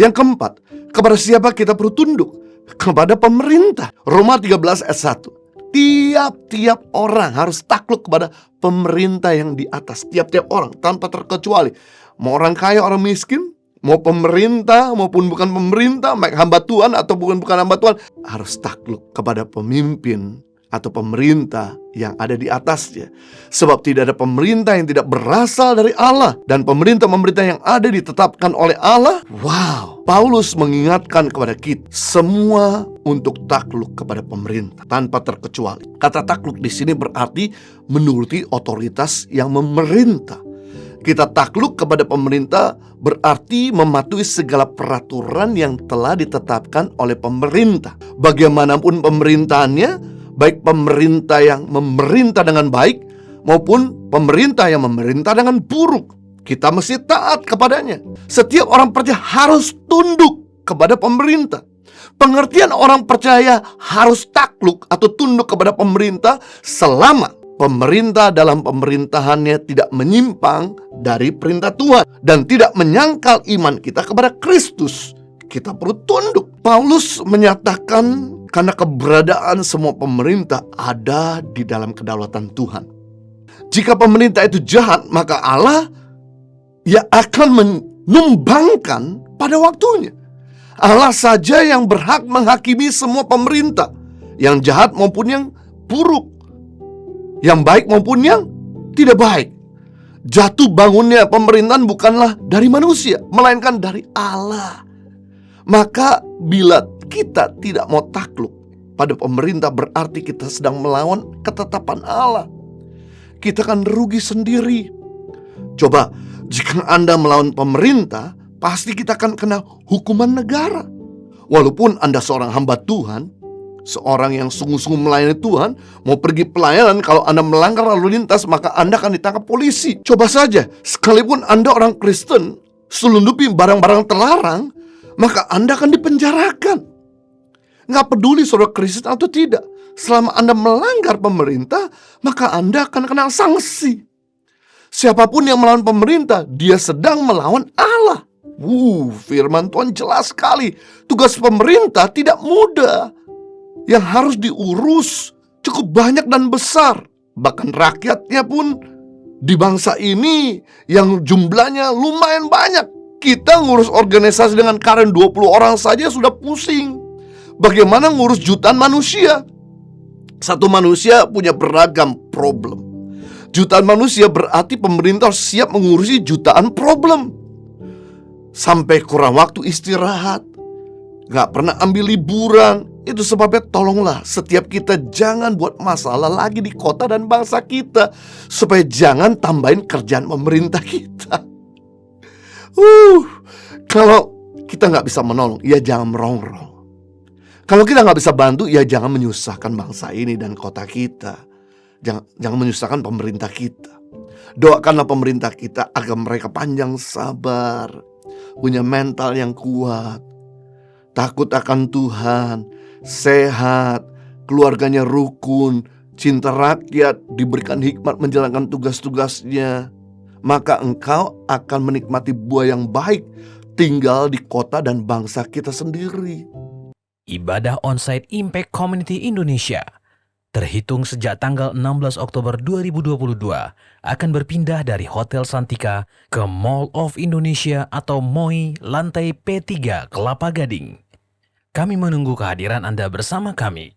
Yang keempat, kepada siapa kita perlu tunduk? Kepada pemerintah. Roma 13 ayat 1. Tiap-tiap orang harus takluk kepada pemerintah yang di atas. Tiap-tiap orang tanpa terkecuali. Mau orang kaya, orang miskin, mau pemerintah maupun bukan pemerintah, baik hamba Tuhan atau bukan hamba Tuhan, harus takluk kepada pemimpin atau pemerintah yang ada di atasnya. Sebab tidak ada pemerintah yang tidak berasal dari Allah, dan pemerintah-pemerintah yang ada ditetapkan oleh Allah. Wow, Paulus mengingatkan kepada kita semua untuk takluk kepada pemerintah tanpa terkecuali. Kata takluk di sini berarti menuruti otoritas yang memerintah. Kita takluk kepada pemerintah berarti mematuhi segala peraturan yang telah ditetapkan oleh pemerintah. Bagaimanapun pemerintahannya, baik pemerintah yang memerintah dengan baik maupun pemerintah yang memerintah dengan buruk, kita mesti taat kepadanya. Setiap orang percaya harus tunduk kepada pemerintah. Pengertian orang percaya harus takluk atau tunduk kepada pemerintah selama pemerintah dalam pemerintahannya tidak menyimpang dari perintah Tuhan dan tidak menyangkal iman kita kepada Kristus. Kita perlu tunduk. Paulus menyatakan karena keberadaan semua pemerintah ada di dalam kedaulatan Tuhan. Jika pemerintah itu jahat, maka Allah akan menumbangkan pada waktunya. Allah saja yang berhak menghakimi semua pemerintah, yang jahat maupun yang buruk, yang baik maupun yang tidak baik. Jatuh bangunnya pemerintahan bukanlah dari manusia, melainkan dari Allah. Maka bila kita tidak mau takluk pada pemerintah, berarti kita sedang melawan ketetapan Allah. Kita akan rugi sendiri. Coba, jika Anda melawan pemerintah, pasti kita akan kena hukuman negara. Walaupun Anda seorang hamba Tuhan, seorang yang sungguh-sungguh melayani Tuhan, mau pergi pelayanan, kalau Anda melanggar lalu lintas, maka Anda akan ditangkap polisi. Coba saja, sekalipun Anda orang Kristen, selundupi barang-barang terlarang, maka Anda akan dipenjarakan. Nggak peduli saudara Kristen atau tidak, selama Anda melanggar pemerintah, maka Anda akan kena sanksi. Siapapun yang melawan pemerintah, dia sedang melawan Allah. Firman Tuhan jelas sekali. Tugas pemerintah tidak mudah, yang harus diurus cukup banyak dan besar. Bahkan rakyatnya pun di bangsa ini yang jumlahnya lumayan banyak. Kita ngurus organisasi dengan karyawan 20 orang saja sudah pusing. Bagaimana ngurus jutaan manusia? Satu manusia punya beragam problem. Jutaan manusia berarti pemerintah harus siap mengurusi jutaan problem. Sampai kurang waktu istirahat, gak pernah ambil liburan. Itu sebabnya tolonglah setiap kita jangan buat masalah lagi di kota dan bangsa kita, supaya jangan tambahin kerjaan pemerintah kita. Kalau kita gak bisa menolong, ya jangan merongrong. Kalau kita gak bisa bantu, ya jangan menyusahkan bangsa ini dan kota kita. Jangan menyusahkan pemerintah kita. Doakanlah pemerintah kita agar mereka panjang sabar, punya mental yang kuat, takut akan Tuhan, sehat, keluarganya rukun, cinta rakyat, diberikan hikmat menjalankan tugas-tugasnya. Maka engkau akan menikmati buah yang baik tinggal di kota dan bangsa kita sendiri. Ibadah Onsite Impact Community Indonesia terhitung sejak tanggal 16 Oktober 2022 akan berpindah dari Hotel Santika ke Mall of Indonesia atau MOI lantai P3 Kelapa Gading. Kami menunggu kehadiran Anda bersama kami.